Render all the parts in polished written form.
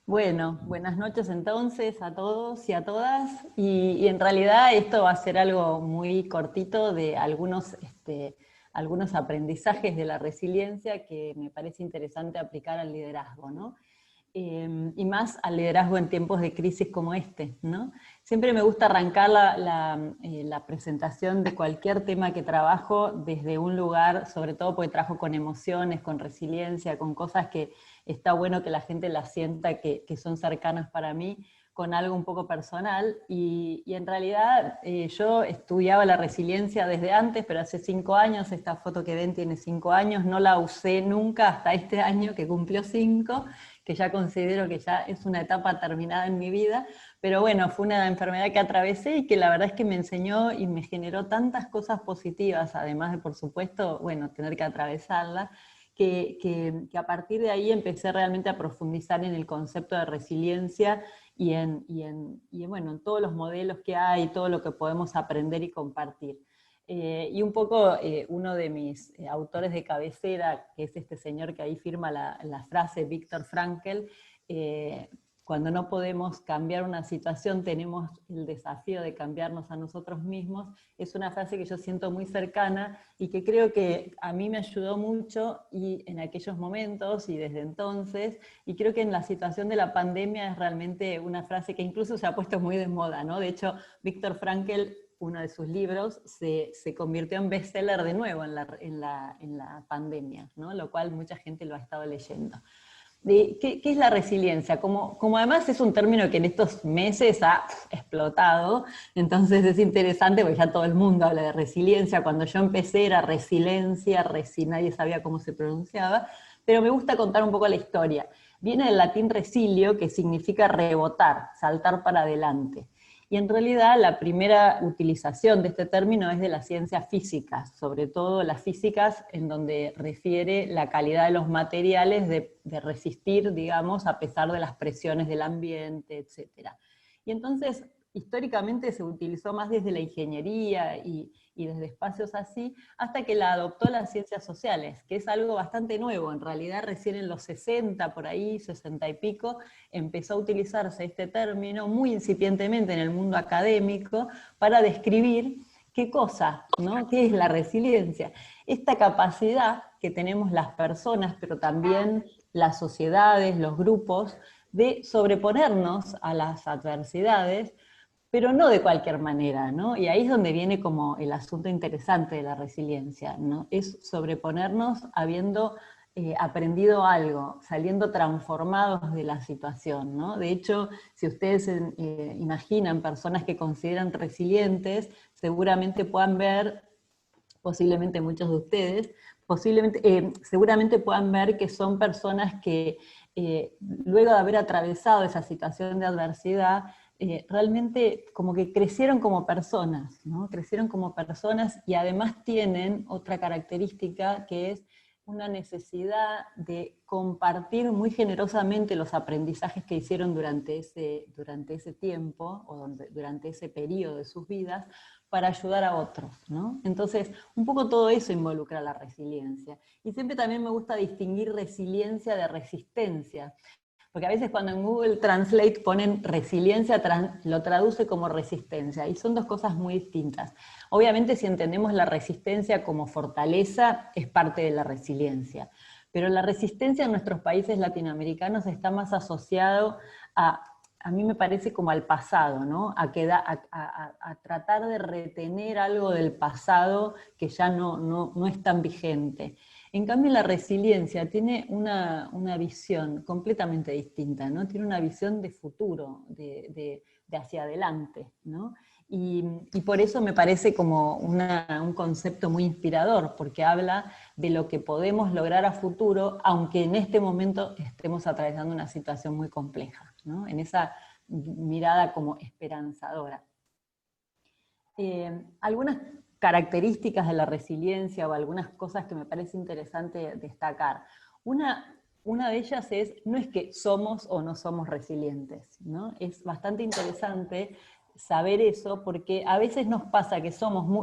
Bueno, buenas noches entonces a todos y a todas. Y en realidad esto va a ser algo muy cortito de algunos aprendizajes de la resiliencia que me parece interesante aplicar al liderazgo, ¿no? Y más al liderazgo en tiempos de crisis como este, ¿no? Siempre me gusta arrancar la presentación de cualquier tema que trabajo desde un lugar, sobre todo porque trabajo con emociones, con resiliencia, con cosas que está bueno que la gente las sienta que son cercanas para mí, con algo un poco personal. Y en realidad yo estudiaba la resiliencia desde antes, pero hace 5 años, esta foto que ven tiene 5 años, no la usé nunca hasta este año que cumplió 5, que ya considero que ya es una etapa terminada en mi vida, pero bueno, fue una enfermedad que atravesé y que la verdad es que me enseñó y me generó tantas cosas positivas, además de, por supuesto, bueno, tener que atravesarla, que a partir de ahí empecé realmente a profundizar en el concepto de resiliencia bueno, en todos los modelos que hay, todo lo que podemos aprender y compartir. Y un poco uno de mis autores de cabecera, que es este señor que ahí firma la frase, Viktor Frankl, cuando no podemos cambiar una situación, tenemos el desafío de cambiarnos a nosotros mismos, es una frase que yo siento muy cercana y que creo que a mí me ayudó mucho y en aquellos momentos y desde entonces, y creo que en la situación de la pandemia es realmente una frase que incluso se ha puesto muy de moda, ¿no? De hecho, Viktor Frankl, uno de sus libros, se convirtió en bestseller de nuevo en la pandemia, ¿no? Lo cual mucha gente lo ha estado leyendo. ¿Qué es la resiliencia? Como además es un término que en estos meses ha explotado, entonces es interesante porque ya todo el mundo habla de resiliencia. Cuando yo empecé era resiliencia, nadie sabía cómo se pronunciaba, pero me gusta contar un poco la historia. Viene del latín resilio, que significa rebotar, saltar para adelante. Y en realidad la primera utilización de este término es de las ciencias físicas, sobre todo las físicas en donde refiere la calidad de los materiales de resistir, digamos, a pesar de las presiones del ambiente, etc. Y entonces, históricamente se utilizó más desde la ingeniería y desde espacios así, hasta que la adoptó las ciencias sociales, que es algo bastante nuevo, en realidad recién en los 60, por ahí, 60 y pico, empezó a utilizarse este término muy incipientemente en el mundo académico para describir qué cosa, ¿no? ¿Qué es la resiliencia? Esta capacidad que tenemos las personas, pero también las sociedades, los grupos, de sobreponernos a las adversidades, pero no de cualquier manera, ¿no? Y ahí es donde viene como el asunto interesante de la resiliencia, ¿no? Es sobreponernos habiendo aprendido algo, saliendo transformados de la situación, ¿no? De hecho, si ustedes imaginan personas que consideran resilientes, seguramente puedan ver, posiblemente muchos de ustedes, seguramente puedan ver que son personas que luego de haber atravesado esa situación de adversidad, realmente como que crecieron como personas, ¿no? Crecieron como personas y además tienen otra característica que es una necesidad de compartir muy generosamente los aprendizajes que hicieron durante ese tiempo o durante ese periodo de sus vidas para ayudar a otros, ¿no? Entonces, un poco todo eso involucra la resiliencia. Y siempre también me gusta distinguir resiliencia de resistencia. Porque a veces cuando en Google Translate ponen resiliencia, lo traduce como resistencia, y son dos cosas muy distintas. Obviamente si entendemos la resistencia como fortaleza, es parte de la resiliencia. Pero la resistencia en nuestros países latinoamericanos está más asociado a mí me parece como al pasado, ¿no? A tratar de retener algo del pasado que ya no es tan vigente. En cambio, la resiliencia tiene una visión completamente distinta, ¿no? Tiene una visión de futuro, de hacia adelante, ¿no? Y por eso me parece como un concepto muy inspirador, porque habla de lo que podemos lograr a futuro, aunque en este momento estemos atravesando una situación muy compleja, ¿no? En esa mirada como esperanzadora. Algunas características de la resiliencia o algunas cosas que me parece interesante destacar. Una de ellas no es que somos o no somos resilientes, ¿no? Es bastante interesante saber eso, porque a veces nos pasa que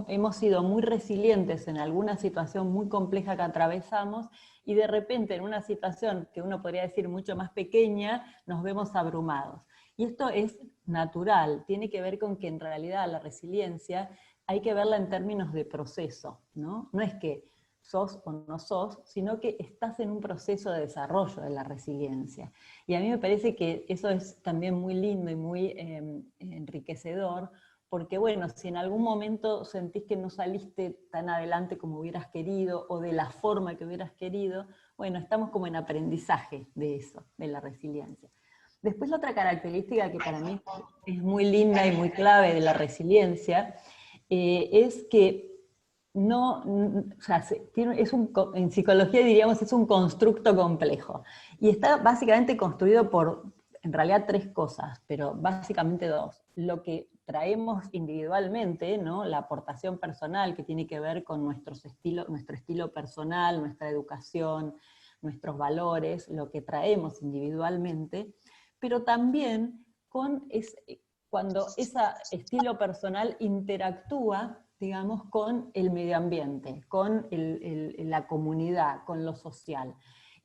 hemos sido muy resilientes en alguna situación muy compleja que atravesamos, y de repente en una situación que uno podría decir mucho más pequeña, nos vemos abrumados. Y esto es natural, tiene que ver con que en realidad la resiliencia hay que verla en términos de proceso, ¿no? No es que sos o no sos, sino que estás en un proceso de desarrollo de la resiliencia. Y a mí me parece que eso es también muy lindo y muy enriquecedor, porque bueno, si en algún momento sentís que no saliste tan adelante como hubieras querido, o de la forma que hubieras querido, bueno, estamos como en aprendizaje de eso, de la resiliencia. Después la otra característica que para mí es muy linda y muy clave de la resiliencia, es que no, o sea, en psicología diríamos es un constructo complejo, y está básicamente construido por, en realidad, tres cosas, pero básicamente dos. Lo que traemos individualmente, ¿no? La aportación personal, que tiene que ver con nuestro estilo personal, nuestra educación, nuestros valores, lo que traemos individualmente, pero también cuando ese estilo personal interactúa, digamos, con el medio ambiente, con la comunidad, con lo social.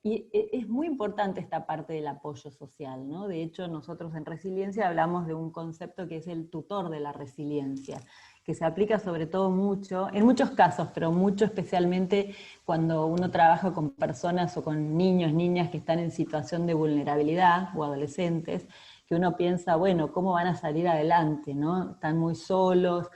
Y es muy importante esta parte del apoyo social, ¿no? De hecho, nosotros en Resiliencia hablamos de un concepto que es el tutor de la resiliencia, que se aplica sobre todo mucho, en muchos casos, pero mucho especialmente cuando uno trabaja con personas o con niños, niñas que están en situación de vulnerabilidad, o adolescentes, que uno piensa, bueno, ¿cómo van a salir adelante, no? Están muy solos.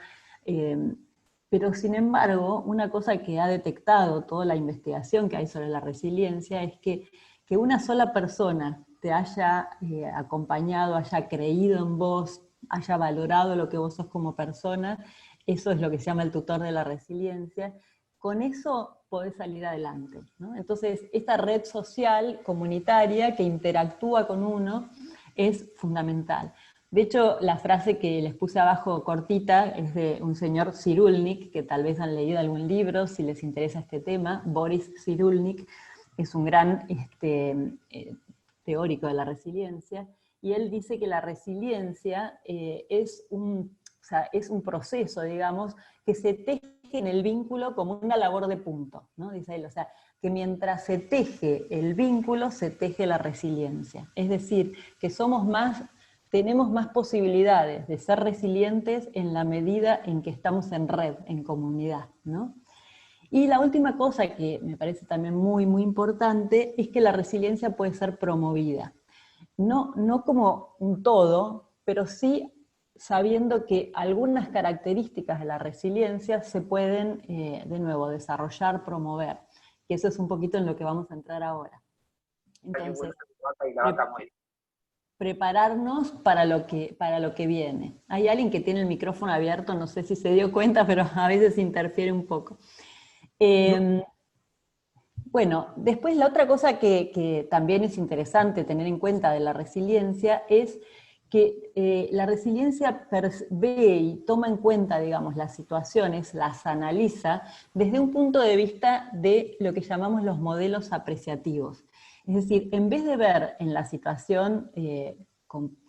Pero sin embargo, una cosa que ha detectado toda la investigación que hay sobre la resiliencia es que una sola persona te haya acompañado, haya creído en vos, haya valorado lo que vos sos como persona, eso es lo que se llama el tutor de la resiliencia. Con eso podés salir adelante, ¿no? Entonces, esta red social comunitaria que interactúa con uno es fundamental. De hecho, la frase que les puse abajo cortita es de un señor Cyrulnik, que tal vez han leído algún libro si les interesa este tema. Boris Cyrulnik es un gran teórico de la resiliencia, y él dice que la resiliencia es un proceso, digamos, que se teje en el vínculo como una labor de punto, ¿no? Dice él, o sea, que mientras se teje el vínculo, se teje la resiliencia. Es decir, que tenemos más posibilidades de ser resilientes en la medida en que estamos en red, en comunidad, ¿no? Y la última cosa que me parece también muy, muy importante es que la resiliencia puede ser promovida. No como un todo, pero sí sabiendo que algunas características de la resiliencia se pueden, de nuevo, desarrollar, promover. Que eso es un poquito en lo que vamos a entrar ahora. Entonces, prepararnos para lo que viene. Hay alguien que tiene el micrófono abierto, no sé si se dio cuenta, pero a veces interfiere un poco. Bueno, después la otra cosa que también es interesante tener en cuenta de la resiliencia es que la resiliencia ve y toma en cuenta, digamos, las situaciones, las analiza desde un punto de vista de lo que llamamos los modelos apreciativos. Es decir, en vez de ver en la situación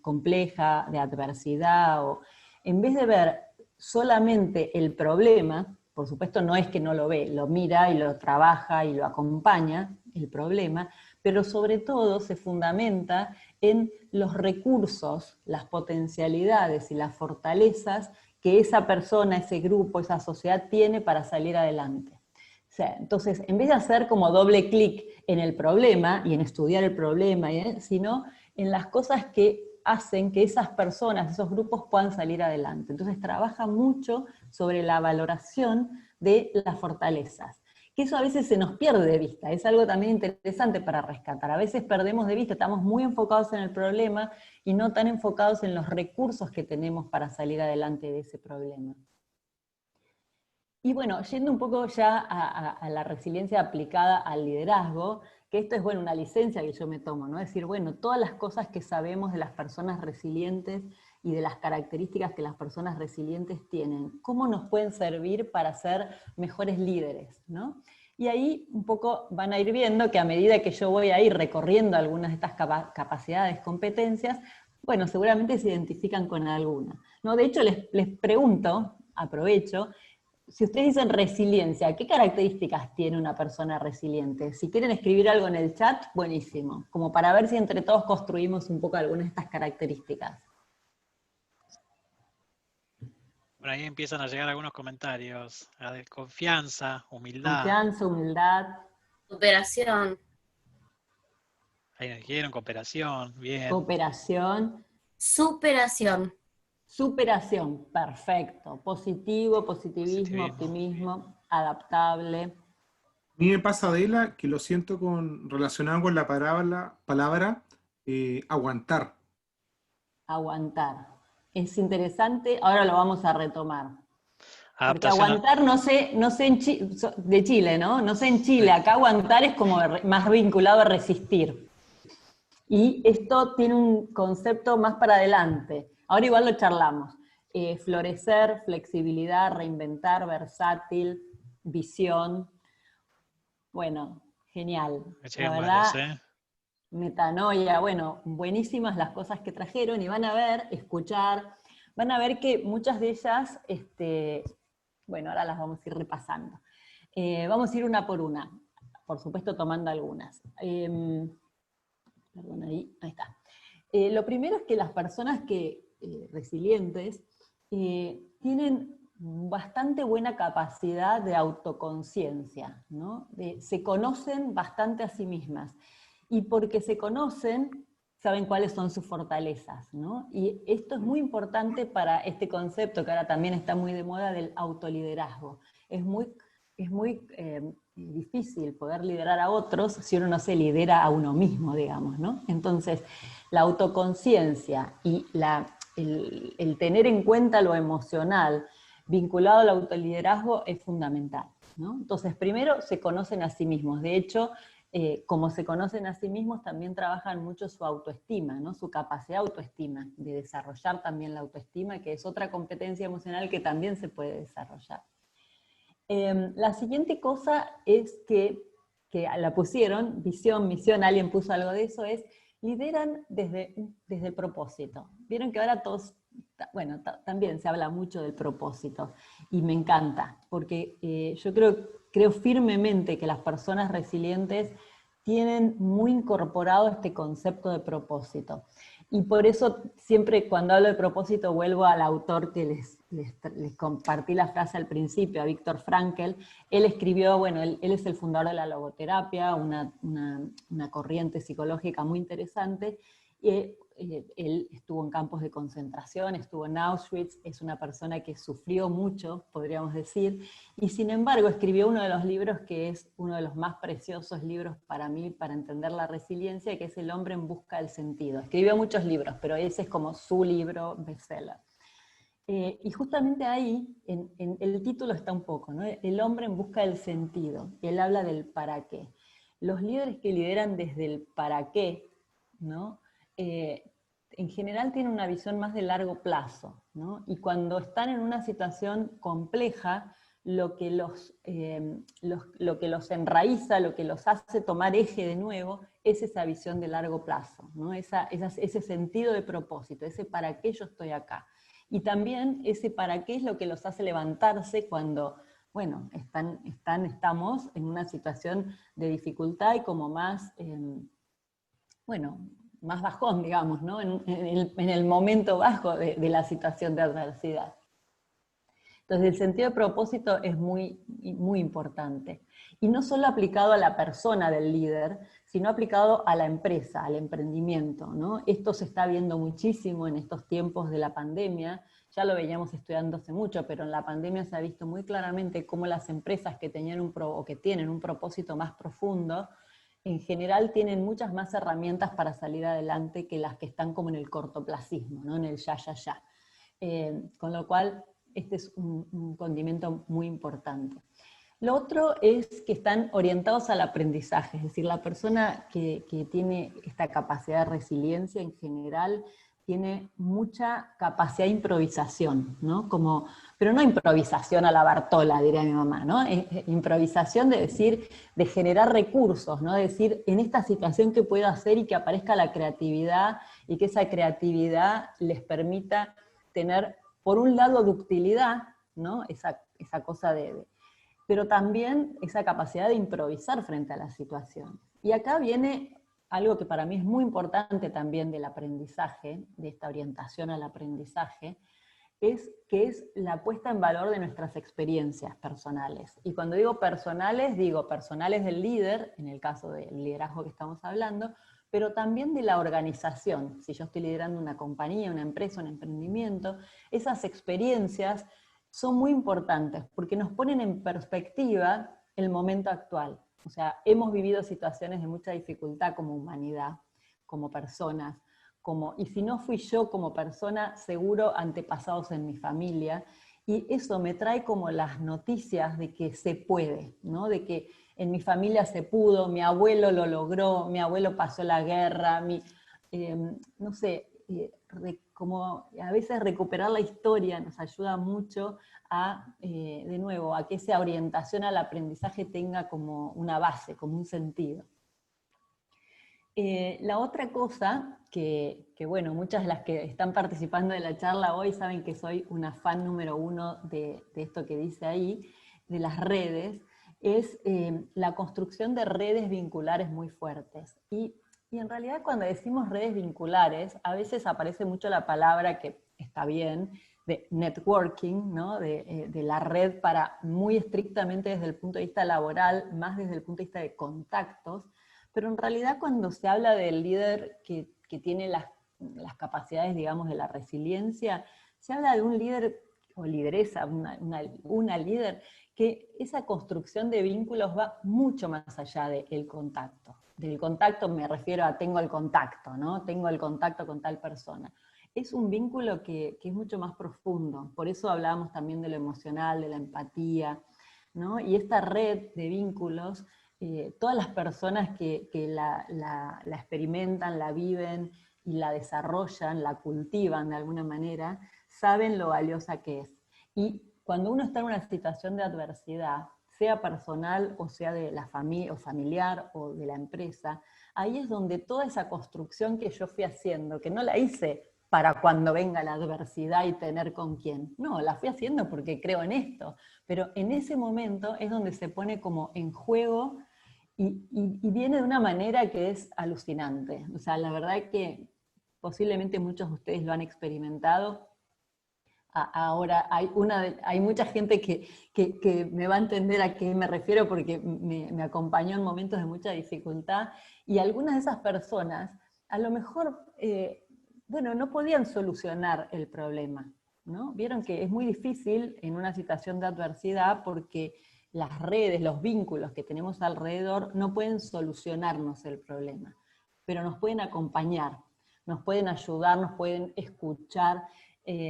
compleja, de adversidad, o en vez de ver solamente el problema, por supuesto no es que no lo ve, lo mira y lo trabaja y lo acompaña, el problema, pero sobre todo se fundamenta en los recursos, las potencialidades y las fortalezas que esa persona, ese grupo, esa sociedad tiene para salir adelante. O sea, entonces, en vez de hacer como doble clic en el problema y en estudiar el problema, sino en las cosas que hacen que esas personas, esos grupos puedan salir adelante. Entonces trabaja mucho sobre la valoración de las fortalezas, que eso a veces se nos pierde de vista, es algo también interesante para rescatar. A veces perdemos de vista, estamos muy enfocados en el problema y no tan enfocados en los recursos que tenemos para salir adelante de ese problema. Y bueno, yendo un poco ya a la resiliencia aplicada al liderazgo, que esto es, bueno, una licencia que yo me tomo, ¿no? Es decir, bueno, todas las cosas que sabemos de las personas resilientes y de las características que las personas resilientes tienen, ¿cómo nos pueden servir para ser mejores líderes, ¿no? Y ahí un poco van a ir viendo que a medida que yo voy a ir recorriendo algunas de estas capacidades, competencias, Bueno, seguramente se identifican con alguna. No, de hecho, les pregunto, aprovecho, si ustedes dicen resiliencia, ¿qué características tiene una persona resiliente? Si quieren escribir algo en el chat, buenísimo, como para ver si entre todos construimos un poco algunas de estas características. Por ahí empiezan a llegar algunos comentarios. A ver, confianza, humildad. Confianza, humildad, Cooperación. Ahí nos dijeron, cooperación, bien. cooperación, Superación. superación, perfecto. Positivo, positivismo, Positivismo. optimismo, adaptable. A mí me pasa, Adela, que lo siento relacionado con la palabra aguantar. Aguantar. Es interesante, ahora lo vamos a retomar. Porque Adaptación. aguantar, no sé de Chile, ¿no? No sé en Chile, acá aguantar es como más vinculado a resistir. Y esto tiene un concepto más para adelante. Ahora igual lo charlamos. Florecer, flexibilidad, reinventar, versátil, visión. Bueno, genial. La verdad, metanoia, bueno, buenísimas las cosas que trajeron y van a ver, escuchar, van a ver que muchas de ellas, bueno, ahora las vamos a ir repasando. Vamos a ir una por una, por supuesto tomando algunas. Perdón, ahí está. Lo primero es que las personas resilientes tienen bastante buena capacidad de autoconciencia, ¿no? Se conocen bastante a sí mismas. Y porque se conocen, saben cuáles son sus fortalezas, ¿no? Y esto es muy importante para este concepto que ahora también está muy de moda del autoliderazgo. Es muy difícil poder liderar a otros si uno no se lidera a uno mismo, digamos, ¿no? Entonces, la autoconciencia y el tener en cuenta lo emocional vinculado al autoliderazgo es fundamental, ¿no? Entonces, primero se conocen a sí mismos. De hecho, como se conocen a sí mismos, también trabajan mucho su autoestima, ¿no? Su capacidad de autoestima, de desarrollar también la autoestima, que es otra competencia emocional que también se puede desarrollar. La siguiente cosa es que la pusieron, visión, misión, alguien puso algo de eso, es lideran desde el propósito. Vieron que ahora todos, bueno, también se habla mucho del propósito, y me encanta, porque yo creo firmemente que las personas resilientes tienen muy incorporado este concepto de propósito. Y por eso siempre cuando hablo de propósito vuelvo al autor que les compartí la frase al principio, a Viktor Frankl. Él escribió, bueno, él es el fundador de la logoterapia, una corriente psicológica muy interesante. Él estuvo en campos de concentración, estuvo en Auschwitz, es una persona que sufrió mucho, podríamos decir, y sin embargo escribió uno de los libros que es uno de los más preciosos libros para mí, para entender la resiliencia, que es El hombre en busca del sentido. Escribió muchos libros, pero ese es como su libro bestseller. Y justamente ahí, en el título está un poco, ¿no? El hombre en busca del sentido. Él habla del para qué. Los líderes que lideran desde el para qué, ¿no? En general tienen una visión más de largo plazo, ¿no? Y cuando están en una situación compleja, lo que los enraiza, lo que los hace tomar eje de nuevo, es esa visión de largo plazo, ¿no? Ese sentido de propósito, ese para qué yo estoy acá. Y también ese para qué es lo que los hace levantarse cuando, bueno, estamos en una situación de dificultad y como más, más bajón, digamos, ¿no? En el momento bajo de la situación de adversidad. Entonces el sentido de propósito es muy, muy importante. Y no solo aplicado a la persona del líder, sino aplicado a la empresa, al emprendimiento, ¿no? Esto se está viendo muchísimo en estos tiempos de la pandemia. Ya lo veíamos estudiando hace mucho, pero en la pandemia se ha visto muy claramente cómo las empresas que tienen un propósito más profundo, en general tienen muchas más herramientas para salir adelante que las que están como en el cortoplacismo, ¿no? En el ya. Con lo cual, este es un condimento muy importante. Lo otro es que están orientados al aprendizaje, es decir, la persona que tiene esta capacidad de resiliencia en general tiene mucha capacidad de improvisación, ¿no? Pero no improvisación a la Bartola, diría mi mamá, ¿no? Improvisación de decir, de generar recursos, ¿no? De decir, en esta situación, ¿qué puedo hacer? Y que aparezca la creatividad, y que esa creatividad les permita tener, por un lado, ductilidad, ¿no? Esa cosa pero también esa capacidad de improvisar frente a la situación. Y acá viene algo que para mí es muy importante también del aprendizaje, de esta orientación al aprendizaje, que es la puesta en valor de nuestras experiencias personales. Y cuando digo personales del líder, en el caso del liderazgo que estamos hablando, pero también de la organización. Si yo estoy liderando una compañía, una empresa, un emprendimiento, esas experiencias son muy importantes porque nos ponen en perspectiva el momento actual. O sea, hemos vivido situaciones de mucha dificultad como humanidad, como personas, y si no fui yo como persona, seguro antepasados en mi familia, y eso me trae como las noticias de que se puede, ¿no? De que en mi familia se pudo, mi abuelo lo logró, mi abuelo pasó la guerra, no sé, como a veces recuperar la historia nos ayuda mucho de nuevo, a que esa orientación al aprendizaje tenga como una base, como un sentido. La otra cosa, que bueno, muchas de las que están participando de la charla hoy saben que soy una fan número 1 de esto que dice ahí, de las redes, es la construcción de redes vinculares muy fuertes. Y en realidad cuando decimos redes vinculares, a veces aparece mucho la palabra, que está bien, de networking, ¿no? de la red para muy estrictamente desde el punto de vista laboral, más desde el punto de vista de contactos, pero en realidad cuando se habla del líder que tiene las capacidades, digamos, de la resiliencia, se habla de un líder o lideresa, una líder, que esa construcción de vínculos va mucho más allá del contacto. Del contacto me refiero a tengo el contacto, ¿no? Tengo el contacto con tal persona. Es un vínculo que es mucho más profundo. Por eso hablábamos también de lo emocional, de la empatía, ¿no? Y esta red de vínculos, todas las personas que la experimentan, la viven y la desarrollan, la cultivan de alguna manera, saben lo valiosa que es. Y cuando uno está en una situación de adversidad, sea personal o sea de la familia o familiar o de la empresa, ahí es donde toda esa construcción que yo fui haciendo, que no la hice para cuando venga la adversidad y tener con quién. No, la fui haciendo porque creo en esto. Pero en ese momento es donde se pone como en juego y viene de una manera que es alucinante. O sea, la verdad es que posiblemente muchos de ustedes lo han experimentado. Ahora hay mucha gente que me va a entender a qué me refiero porque me acompañó en momentos de mucha dificultad, y algunas de esas personas a lo mejor no podían solucionar el problema, ¿no? Vieron que es muy difícil en una situación de adversidad porque las redes, los vínculos que tenemos alrededor no pueden solucionarnos el problema, pero nos pueden acompañar, nos pueden ayudar, nos pueden escuchar,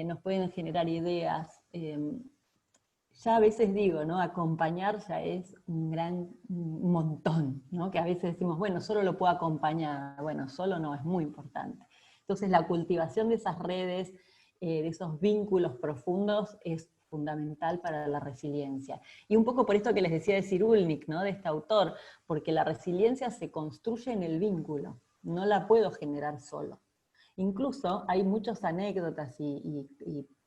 nos pueden generar ideas. Ya a veces digo, ¿no? Acompañar ya es un montón, ¿no? Que a veces decimos, bueno, solo lo puedo acompañar. Bueno, solo no, es muy importante. Entonces la cultivación de esas redes, de esos vínculos profundos, es fundamental para la resiliencia. Y un poco por esto que les decía de Cyrulnik, ¿no? De este autor, porque la resiliencia se construye en el vínculo, no la puedo generar solo. Incluso hay muchas anécdotas y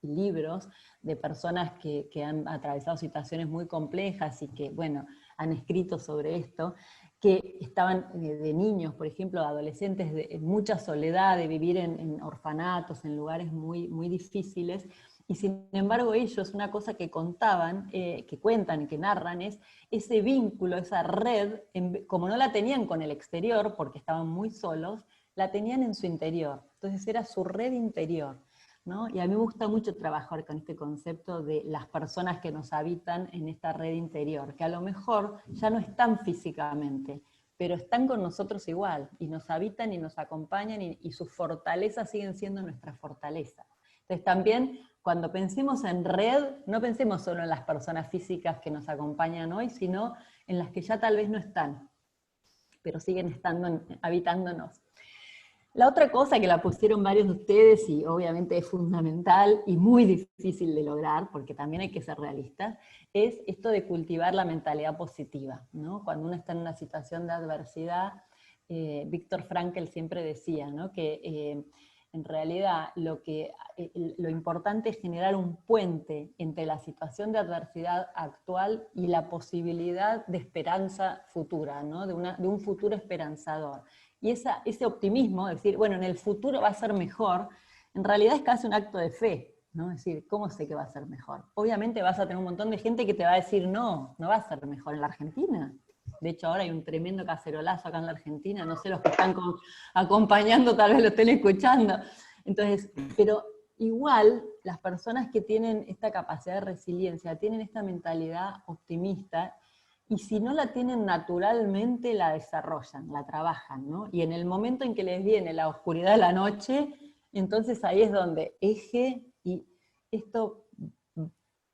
libros de personas que han atravesado situaciones muy complejas y que, bueno, han escrito sobre esto, que estaban de niños, por ejemplo, adolescentes, en mucha soledad, de vivir en orfanatos, en lugares muy, muy difíciles, y sin embargo ellos, una cosa que contaban, que cuentan y que narran, es ese vínculo, esa red, como no la tenían con el exterior, porque estaban muy solos, la tenían en su interior. Entonces era su red interior, ¿no? Y a mí me gusta mucho trabajar con este concepto de las personas que nos habitan en esta red interior, que a lo mejor ya no están físicamente, pero están con nosotros igual, y nos habitan y nos acompañan, y sus fortalezas siguen siendo nuestra fortaleza. Entonces también, cuando pensemos en red, no pensemos solo en las personas físicas que nos acompañan hoy, sino en las que ya tal vez no están, pero siguen estando, habitándonos. La otra cosa que la pusieron varios de ustedes, y obviamente es fundamental y muy difícil de lograr, porque también hay que ser realistas, es esto de cultivar la mentalidad positiva, ¿no? Cuando uno está en una situación de adversidad, Viktor Frankl siempre decía, ¿no? Que en realidad lo importante es generar un puente entre la situación de adversidad actual y la posibilidad de esperanza futura, ¿no? De un futuro esperanzador. Y ese optimismo, es decir, bueno, en el futuro va a ser mejor, en realidad es casi un acto de fe, ¿no? Es decir, ¿cómo sé que va a ser mejor? Obviamente vas a tener un montón de gente que te va a decir, no, no va a ser mejor en la Argentina. De hecho, ahora hay un tremendo cacerolazo acá en la Argentina, no sé, los que están acompañando tal vez lo estén escuchando. Entonces, pero igual las personas que tienen esta capacidad de resiliencia, tienen esta mentalidad optimista, y si no la tienen naturalmente, la desarrollan, la trabajan, ¿no? Y en el momento en que les viene la oscuridad de la noche, entonces ahí es donde eje y esto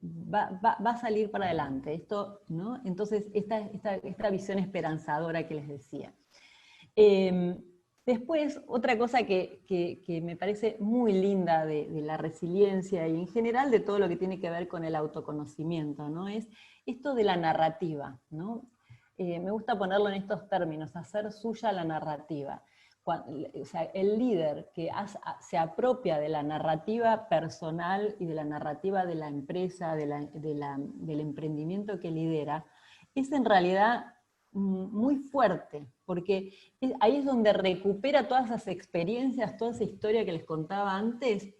va a salir para adelante, esto, ¿no? Entonces esta visión esperanzadora que les decía. Después, otra cosa que me parece muy linda de la resiliencia y en general de todo lo que tiene que ver con el autoconocimiento, ¿no? Es esto de la narrativa, ¿no? Me gusta ponerlo en estos términos, hacer suya la narrativa. O sea, el líder que se apropia de la narrativa personal y de la narrativa de la empresa, del emprendimiento que lidera, es en realidad muy fuerte, porque ahí es donde recupera todas esas experiencias, toda esa historia que les contaba antes,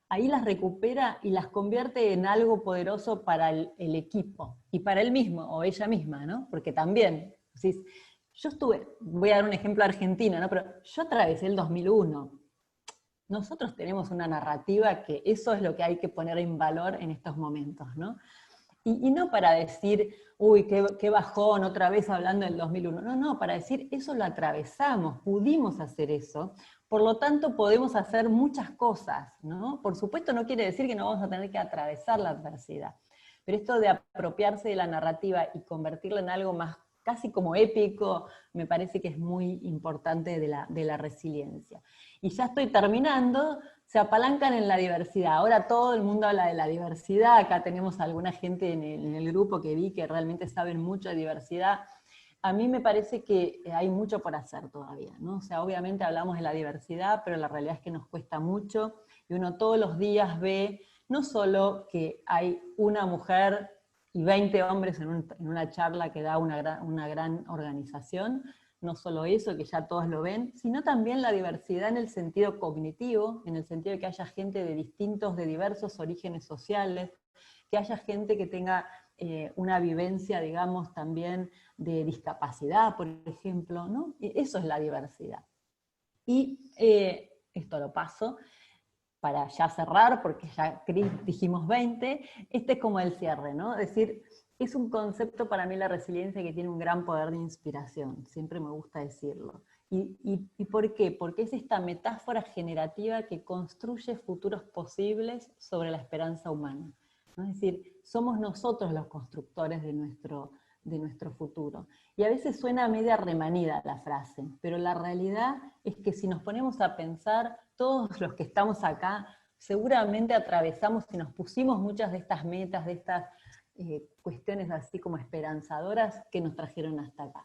ahí las recupera y las convierte en algo poderoso para el equipo, y para él mismo, o ella misma, ¿no? Porque también, yo voy a dar un ejemplo argentino, ¿no? Pero yo atravesé el 2001. Nosotros tenemos una narrativa que eso es lo que hay que poner en valor en estos momentos, ¿no? Y no para decir, uy, qué bajón, otra vez hablando del 2001. No, para decir, eso lo atravesamos, pudimos hacer eso, por lo tanto podemos hacer muchas cosas, ¿no? Por supuesto no quiere decir que no vamos a tener que atravesar la adversidad, pero esto de apropiarse de la narrativa y convertirla en algo más casi como épico, me parece que es muy importante de la resiliencia. Y ya estoy terminando, se apalancan en la diversidad. Ahora todo el mundo habla de la diversidad, acá tenemos alguna gente en el grupo que vi que realmente saben mucho de diversidad. A mí me parece que hay mucho por hacer todavía, ¿no? O sea, obviamente hablamos de la diversidad, pero la realidad es que nos cuesta mucho, y uno todos los días ve, no solo que hay una mujer y 20 hombres en una charla que da una gran organización, no solo eso, que ya todos lo ven, sino también la diversidad en el sentido cognitivo, en el sentido de que haya gente de diversos orígenes sociales, que haya gente que tenga una vivencia, digamos, también de discapacidad, por ejemplo, ¿no? Eso es la diversidad. Y esto lo paso para ya cerrar, porque ya dijimos 20, este es como el cierre, ¿no? Es decir, es un concepto para mí la resiliencia que tiene un gran poder de inspiración, siempre me gusta decirlo. ¿Y por qué? Porque es esta metáfora generativa que construye futuros posibles sobre la esperanza humana, ¿no? Es decir, somos nosotros los constructores de nuestro futuro. Y a veces suena media remanida la frase, pero la realidad es que si nos ponemos a pensar, todos los que estamos acá, seguramente atravesamos y nos pusimos muchas de estas metas, de estas cuestiones así como esperanzadoras que nos trajeron hasta acá.